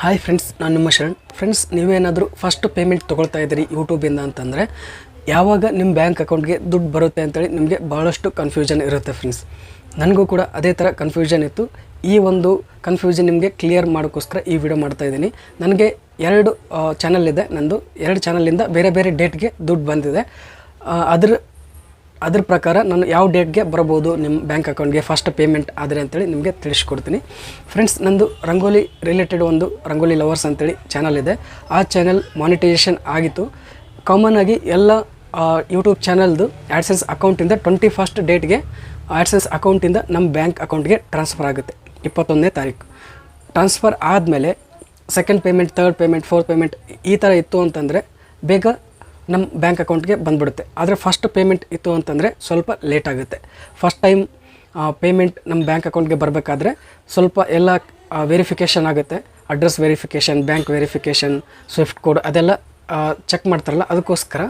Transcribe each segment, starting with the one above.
Hi friends, ನಾನು ನಿಮ್ಮ Sharan. Friends, ನೀವೇನಾದರೂ ಫಸ್ಟ್ ಪೇಮೆಂಟ್ ತೊಗೊಳ್ತಾ ಇದ್ದೀರಿ ಯೂಟ್ಯೂಬಿಂದ ಅಂತಂದರೆ ಯಾವಾಗ ನಿಮ್ಮ ಬ್ಯಾಂಕ್ ಅಕೌಂಟ್ಗೆ ದುಡ್ಡು ಬರುತ್ತೆ ಅಂತೇಳಿ ನಿಮಗೆ ಭಾಳಷ್ಟು ಕನ್ಫ್ಯೂಷನ್ ಇರುತ್ತೆ ಫ್ರೆಂಡ್ಸ್. ನನಗೂ ಕೂಡ ಅದೇ ಥರ ಕನ್ಫ್ಯೂಷನ್ ಇತ್ತು. ಈ ಒಂದು ಕನ್ಫ್ಯೂಷನ್ ನಿಮಗೆ ಕ್ಲಿಯರ್ ಮಾಡೋಕ್ಕೋಸ್ಕರ ಈ ವಿಡಿಯೋ ಮಾಡ್ತಾಯಿದ್ದೀನಿ. ನನಗೆ 2 ಚಾನಲ್ ಇದೆ. ನಂದು 2 ಚಾನಲಿಂದ ಬೇರೆ ಬೇರೆ ಡೇಟ್ಗೆ ದುಡ್ಡು ಬಂದಿದೆ. ಅದ್ರ ಪ್ರಕಾರ ನಾನು ಯಾವ ಡೇಟ್ಗೆ ಬರ್ಬೋದು ನಿಮ್ಮ ಬ್ಯಾಂಕ್ ಅಕೌಂಟ್ಗೆ ಫಸ್ಟ್ ಪೇಮೆಂಟ್ ಆದರೆ ಅಂತೇಳಿ ನಿಮಗೆ ತಿಳಿಸ್ಕೊಡ್ತೀನಿ. ಫ್ರೆಂಡ್ಸ್, ನಂದು ರಂಗೋಲಿ ರಿಲೇಟೆಡ್ ಒಂದು ರಂಗೋಲಿ ಲವರ್ಸ್ ಅಂತೇಳಿ ಚಾನಲ್ ಇದೆ. ಆ ಚಾನಲ್ ಮಾನಿಟೈಸೇಷನ್ ಆಗಿತ್ತು. ಕಾಮನ್ ಆಗಿ ಎಲ್ಲ ಯೂಟ್ಯೂಬ್ ಚಾನಲ್ದು ಆ್ಯಡ್ಸೆನ್ಸ್ ಅಕೌಂಟಿಂದ 21st ಡೇಟ್ಗೆ ಆ್ಯಡ್ಸೆನ್ಸ್ ಅಕೌಂಟಿಂದ ನಮ್ಮ ಬ್ಯಾಂಕ್ ಅಕೌಂಟ್ಗೆ ಟ್ರಾನ್ಸ್ಫರ್ ಆಗುತ್ತೆ 21ನೇ ತಾರೀಕು. ಟ್ರಾನ್ಸ್ಫರ್ ಆದಮೇಲೆ second payment, third payment, fourth payment ಈ ಥರ ಇತ್ತು ಅಂತಂದರೆ ಬೇಗ ನಮ್ಮ ಬ್ಯಾಂಕ್ ಅಕೌಂಟ್ಗೆ ಬಂದುಬಿಡುತ್ತೆ. ಆದರೆ ಫಸ್ಟ್ ಪೇಮೆಂಟ್ ಇತ್ತು ಅಂತಂದರೆ ಸ್ವಲ್ಪ ಲೇಟ್ ಆಗುತ್ತೆ. ಫಸ್ಟ್ ಟೈಮ್ ಪೇಮೆಂಟ್ ನಮ್ಮ ಬ್ಯಾಂಕ್ ಅಕೌಂಟ್ಗೆ ಬರಬೇಕಾದ್ರೆ ಸ್ವಲ್ಪ ಎಲ್ಲ ವೆರಿಫಿಕೇಷನ್ ಆಗುತ್ತೆ. Address verification, bank verification, swift code ಅದೆಲ್ಲ ಚೆಕ್ ಮಾಡ್ತಾರಲ್ಲ, ಅದಕ್ಕೋಸ್ಕರ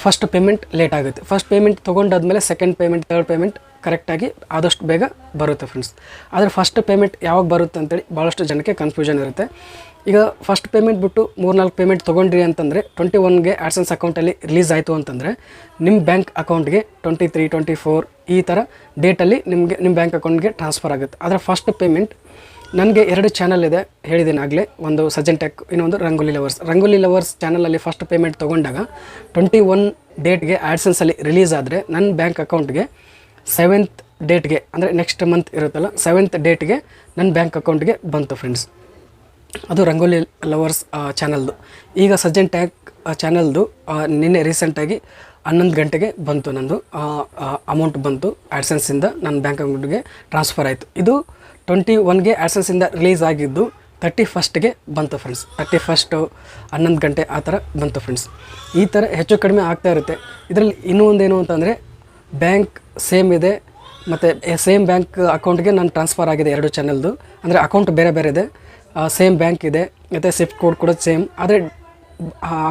ಫಸ್ಟ್ ಪೇಮೆಂಟ್ ಲೇಟ್ ಆಗುತ್ತೆ. ಫಸ್ಟ್ ಪೇಮೆಂಟ್ ತೊಗೊಂಡಾದ್ಮೇಲೆ ಸೆಕೆಂಡ್ ಪೇಮೆಂಟ್, ಥರ್ಡ್ ಪೇಮೆಂಟ್ ಕರೆಕ್ಟಾಗಿ ಆದಷ್ಟು ಬೇಗ ಬರುತ್ತೆ ಫ್ರೆಂಡ್ಸ್. ಆದರೆ ಫಸ್ಟ್ ಪೇಮೆಂಟ್ ಯಾವಾಗ ಬರುತ್ತೆ ಅಂತೇಳಿ ಭಾಳಷ್ಟು ಜನಕ್ಕೆ ಕನ್ಫ್ಯೂಷನ್ ಇರುತ್ತೆ. ಈಗ ಫಸ್ಟ್ ಪೇಮೆಂಟ್ ಬಿಟ್ಟು 3-4 ಪೇಮೆಂಟ್ ತೊಗೊಂಡ್ರಿ ಅಂತಂದರೆ 21ಗೆ ಆ್ಯಡ್ಸೆನ್ಸ್ ಅಕೌಂಟಲ್ಲಿ ರಿಲೀಸ್ ಆಯಿತು ಅಂತಂದರೆ ನಿಮ್ಮ ಬ್ಯಾಂಕ್ ಅಕೌಂಟ್ಗೆ 23, 24 ಈ ಥರ ಡೇಟಲ್ಲಿ ನಿಮ್ಮ ಬ್ಯಾಂಕ್ ಅಕೌಂಟ್ಗೆ ಟ್ರಾನ್ಸ್ಫರ್ ಆಗುತ್ತೆ. ಆದರೆ ಫಸ್ಟ್ ಪೇಮೆಂಟ್ ನನಗೆ 2 ಚಾನಲ್ ಇದೆ, ಹೇಳಿದ್ದೀನಿ ಆಗಲೇ. ಒಂದು ಸಜ್ಜನ್ ಟೆಕ್, ಇನ್ನೊಂದು ರಂಗೋಲಿ ಲವರ್ಸ್. ರಂಗೋಲಿ ಲವರ್ಸ್ ಚಾನಲಲ್ಲಿ ಫಸ್ಟ್ ಪೇಮೆಂಟ್ ತೊಗೊಂಡಾಗ 21 ಡೇಟ್ಗೆ ಆ್ಯಡ್ಸೆನ್ಸಲ್ಲಿ ರಿಲೀಸ್ ಆದರೆ ನನ್ನ ಬ್ಯಾಂಕ್ ಅಕೌಂಟ್ಗೆ 7th ಡೇಟ್ಗೆ, ಅಂದರೆ ನೆಕ್ಸ್ಟ್ ಮಂತ್ ಇರುತ್ತಲ್ಲ 7th ಡೇಟ್ಗೆ ನನ್ನ ಬ್ಯಾಂಕ್ ಅಕೌಂಟ್ಗೆ ಬಂತು ಫ್ರೆಂಡ್ಸ್. ಅದು ರಂಗೋಲಿ ಲವರ್ಸ್ ಚಾನಲ್ದು. ಈಗ ಸಜ್ಜನ್ ಟೆಕ್ ಚಾನಲ್ದು ನಿನ್ನೆ ರೀಸೆಂಟಾಗಿ 11 ಗಂಟೆಗೆ ಬಂತು. ನಂದು ಅಮೌಂಟ್ ಬಂತು ಆ್ಯಡ್ಸೆನ್ಸಿಂದ ನನ್ನ ಬ್ಯಾಂಕ್ ಅಕೌಂಟ್ಗೆ ಟ್ರಾನ್ಸ್ಫರ್ ಆಯಿತು. ಇದು 21ಗೆ ಆ್ಯಡ್ಸೆನ್ಸಿಂದ ರಿಲೀಸ್ ಆಗಿದ್ದು 31ಸ್ಟ್ಗೆ ಬಂತು ಫ್ರೆಂಡ್ಸ್. 31 11 ಗಂಟೆ ಆ ಥರ ಬಂತು ಫ್ರೆಂಡ್ಸ್. ಈ ಥರ ಹೆಚ್ಚು ಕಡಿಮೆ ಆಗ್ತಾ ಇರುತ್ತೆ. ಇದರಲ್ಲಿ ಇನ್ನೂ ಒಂದೇನು ಅಂತಂದರೆ ಬ್ಯಾಂಕ್ ಸೇಮ್ ಇದೆ, ಮತ್ತು ಸೇಮ್ ಬ್ಯಾಂಕ್ ಅಕೌಂಟ್ಗೆ ನಾನು ಟ್ರಾನ್ಸ್ಫರ್ ಆಗಿದೆ 2 ಚಾನಲ್ದು. ಅಂದರೆ ಅಕೌಂಟ್ ಬೇರೆ ಬೇರೆ ಇದೆ, ಸೇಮ್ ಬ್ಯಾಂಕ್ ಇದೆ, ಮತ್ತು ಸ್ವಿಫ್ಟ್ ಕೋಡ್ ಕೂಡ ಸೇಮ್. ಆದರೆ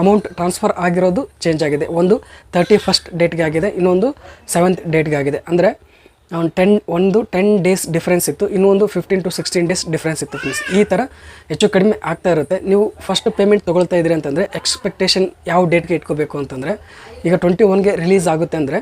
ಅಮೌಂಟ್ ಟ್ರಾನ್ಸ್ಫರ್ ಆಗಿರೋದು ಚೇಂಜ್ ಆಗಿದೆ. ಒಂದು 31st ಡೇಟ್ಗೆ ಆಗಿದೆ, ಇನ್ನೊಂದು 7th ಡೇಟ್ಗೆ ಆಗಿದೆ. ಅಂದರೆ 10 ಡೇಸ್ ಡಿಫ್ರೆನ್ಸ್ ಇತ್ತು, ಇನ್ನೊಂದು 15 to 16 ಡೇಸ್ ಡಿಫ್ರೆನ್ಸ್ ಇತ್ತು ಫ್ರೆಂಡ್ಸ್. ಈ ಥರ ಹೆಚ್ಚು ಕಡಿಮೆ ಆಗ್ತಾ ಇರುತ್ತೆ. ನೀವು ಫಸ್ಟ್ ಪೇಮೆಂಟ್ ತೊಗೊಳ್ತಾ ಇದ್ದೀರಿ ಅಂತಂದರೆ ಎಕ್ಸ್ಪೆಕ್ಟೇಷನ್ ಯಾವ ಡೇಟ್ಗೆ ಇಟ್ಕೋಬೇಕು ಅಂತಂದರೆ, ಈಗ 21ಗೆ ರಿಲೀಸ್ ಆಗುತ್ತೆ ಅಂದರೆ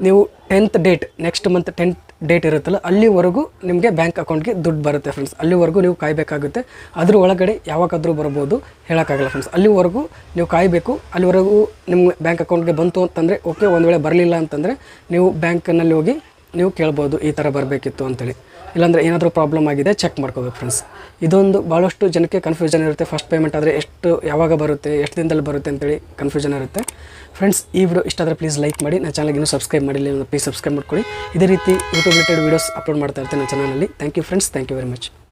ನೀವು 10th date, next month 10th date ಇರುತ್ತಲ್ಲ, ಅಲ್ಲಿವರೆಗೂ ನಿಮಗೆ ಬ್ಯಾಂಕ್ ಅಕೌಂಟ್ಗೆ ದುಡ್ಡು ಬರುತ್ತೆ ಫ್ರೆಂಡ್ಸ್. ಅಲ್ಲಿವರೆಗೂ ನೀವು ಕಾಯಬೇಕಾಗುತ್ತೆ. ಅದ್ರ ಒಳಗಡೆ ಯಾವಾಗಾದರೂ ಬರ್ಬೋದು, ಹೇಳೋಕ್ಕಾಗಲ್ಲ ಫ್ರೆಂಡ್ಸ್. ಅಲ್ಲಿವರೆಗೂ ನೀವು ಕಾಯಬೇಕು. ಅಲ್ಲಿವರೆಗೂ ನಿಮ್ಮ ಬ್ಯಾಂಕ್ ಅಕೌಂಟ್ಗೆ ಬಂತು ಅಂತಂದರೆ ಓಕೆ. ಒಂದು ವೇಳೆ ಬರಲಿಲ್ಲ ಅಂತಂದರೆ ನೀವು ಬ್ಯಾಂಕ್ನಲ್ಲಿ ಹೋಗಿ ನೀವು ಕೇಳ್ಬೋದು, ಈ ಥರ ಬರಬೇಕಿತ್ತು ಅಂತೇಳಿ. ಇಲ್ಲಾಂದರೆ ಏನಾದರೂ ಪ್ರಾಬ್ಲಮ್ ಆಗಿದೆ ಚೆಕ್ ಮಾಡ್ಕೋಬೇಕು ಫ್ರೆಂಡ್ಸ್. ಇದೊಂದು ಭಾಳಷ್ಟು ಜನಕ್ಕೆ ಕನ್ಫ್ಯೂಷನ್ ಇರುತ್ತೆ. ಫಸ್ಟ್ ಪೇಮೆಂಟ್ ಆದರೆ ಯಾವಾಗ ಬರುತ್ತೆ, ಎಷ್ಟು ದಿನದಲ್ಲಿ ಬರುತ್ತೆ ಅಂತೇಳಿ ಕನ್ಫ್ಯೂಷನ್ ಇರುತ್ತೆ ಫ್ರೆಂಡ್ಸ್. ಈ ವಿಡಿಯೋ ಇಷ್ಟ ಆದರೆ ಪ್ಲೀಸ್ ಲೈಕ್ ಮಾಡಿ. ನನ್ನ ಚಾನಲ್ಗೆ ಇನ್ನೂ ಸಬ್ಸ್ಕ್ರೈಬ್ ಮಾಡಿಲ್ಲ, ಪ್ಲೀಸ್ ಸಬ್ಸ್ಕ್ರೈಬ್ ಮಾಡ್ಕೊಳ್ಳಿ. ಇದೇ ರೀತಿ ಯೂಟ್ಯೂಬ್ ರಿಲೇಟೆಡ್ ವೀಡಿಯೋಸ್ ಅಪ್ಲೋಡ್ ಮಾಡ್ತಾ ಇರ್ತೀನಿ ನನ್ನ ಚಾನಲಲ್ಲಿ. Thank you friends, thank you very much.